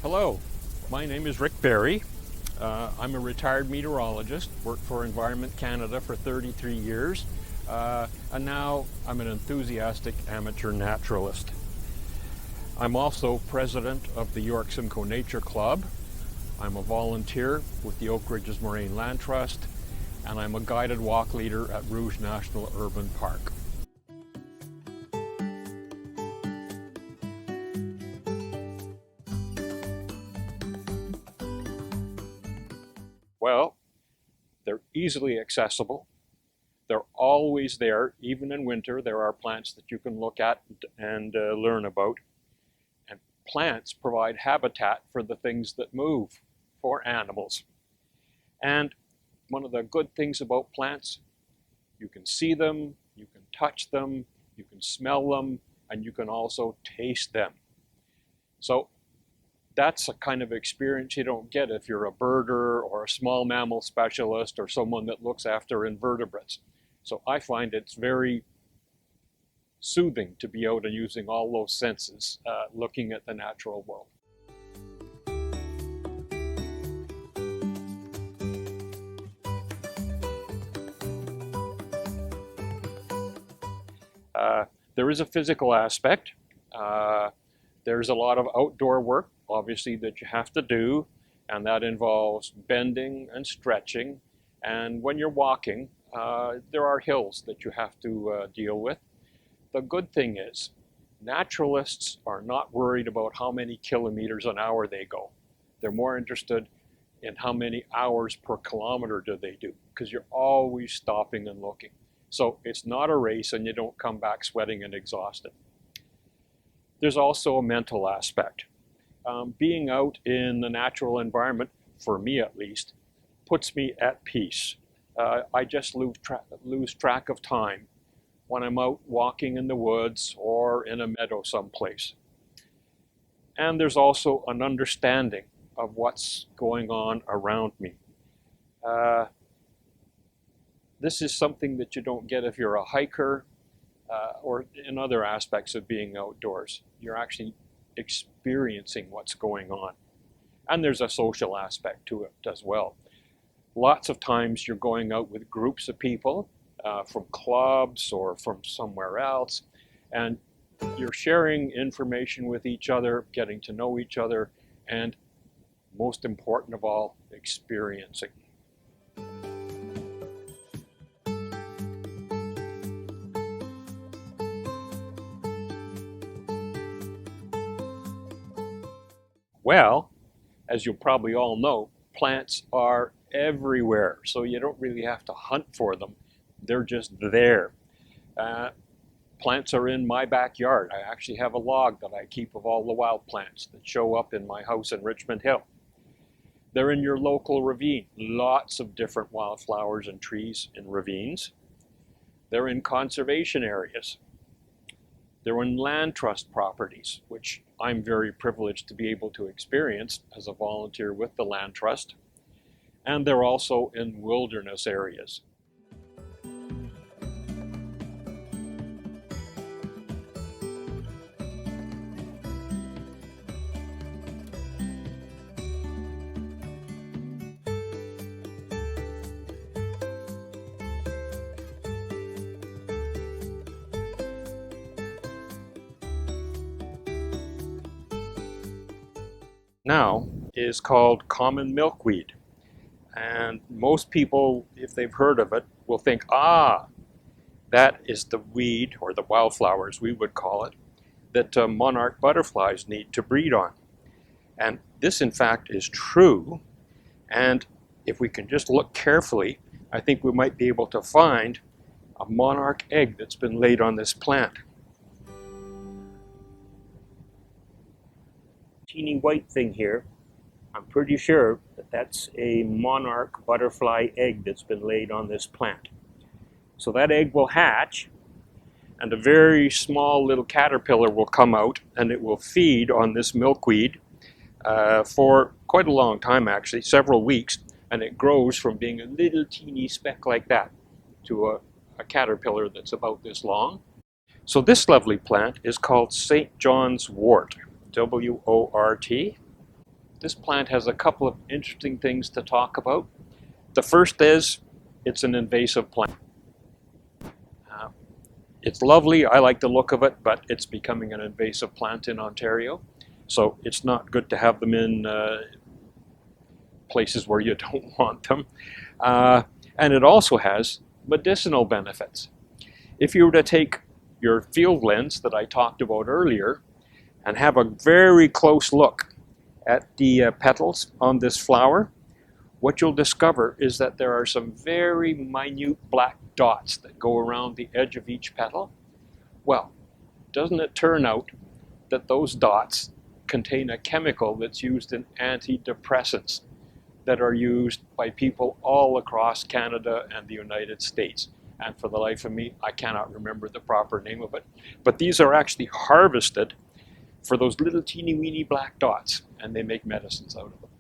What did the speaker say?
Hello, my name is Rick Berry. I'm a retired meteorologist, worked for Environment Canada for 33 years, and now I'm an enthusiastic amateur naturalist. I'm also president of the York Simcoe Nature Club. I'm a volunteer with the Oak Ridges Moraine Land Trust, and I'm a guided walk leader at Rouge National Urban Park. Well, they're easily accessible. They're always there, even in winter. There are plants that you can look at and learn about. And plants provide habitat for the things that move, for animals. And one of the good things about plants, you can see them, you can touch them, you can smell them, and you can also taste them. So that's a kind of experience you don't get if you're a birder or a small mammal specialist or someone that looks after invertebrates. So I find it's very soothing to be out and using all those senses, looking at the natural world. There is a physical aspect. There's a lot of outdoor work, obviously, that you have to do, and that involves bending and stretching. And when you're walking, there are hills that you have to deal with. The good thing is, naturalists are not worried about how many kilometers an hour they go. They're more interested in how many hours per kilometer do they do, because you're always stopping and looking. So it's not a race and you don't come back sweating and exhausted. There's also a mental aspect. Being out in the natural environment, for me at least, puts me at peace. I just lose track of time when I'm out walking in the woods or in a meadow someplace. And there's also an understanding of what's going on around me. This is something that you don't get if you're a hiker or in other aspects of being outdoors. You're actually experiencing what's going on. And there's a social aspect to it as well. Lots of times you're going out with groups of people from clubs or from somewhere else, and you're sharing information with each other, getting to know each other, and most important of all, experiencing. Well, as you probably all know, plants are everywhere, so you don't really have to hunt for them. They're just there. Plants are in my backyard. I actually have a log that I keep of all the wild plants that show up in my house in Richmond Hill. They're in your local ravine. Lots of different wildflowers and trees in ravines. They're in conservation areas. They're in land trust properties, which I'm very privileged to be able to experience as a volunteer with the land trust. And they're also in wilderness areas. Now is called common milkweed. And most people, if they've heard of it, will think, that is the weed, or the wildflowers we would call it, that monarch butterflies need to breed on. And this in fact is true, and if we can just look carefully, I think we might be able to find a monarch egg that's been laid on this plant. Teeny white thing here, I'm pretty sure that that's a monarch butterfly egg that's been laid on this plant. So that egg will hatch, and a very small little caterpillar will come out, and it will feed on this milkweed for quite a long time, actually, several weeks, and it grows from being a little teeny speck like that to a caterpillar that's about this long. So this lovely plant is called St. John's wort, W-O-R-T. this plant has a couple of interesting things to talk about. The first is it's an invasive plant. Uh, it's lovely, I like the look of it, but it's becoming an invasive plant in Ontario. So it's not good to have them in places where you don't want them. And it also has medicinal benefits. If you were to take your field lens that I talked about earlier and have a very close look at the petals on this flower, what you'll discover is that there are some very minute black dots that go around the edge of each petal. Well, doesn't it turn out that those dots contain a chemical that's used in antidepressants that are used by people all across Canada and the United States? And for the life of me, I cannot remember the proper name of it. But these are actually harvested for those little teeny weeny black dots, and they make medicines out of them.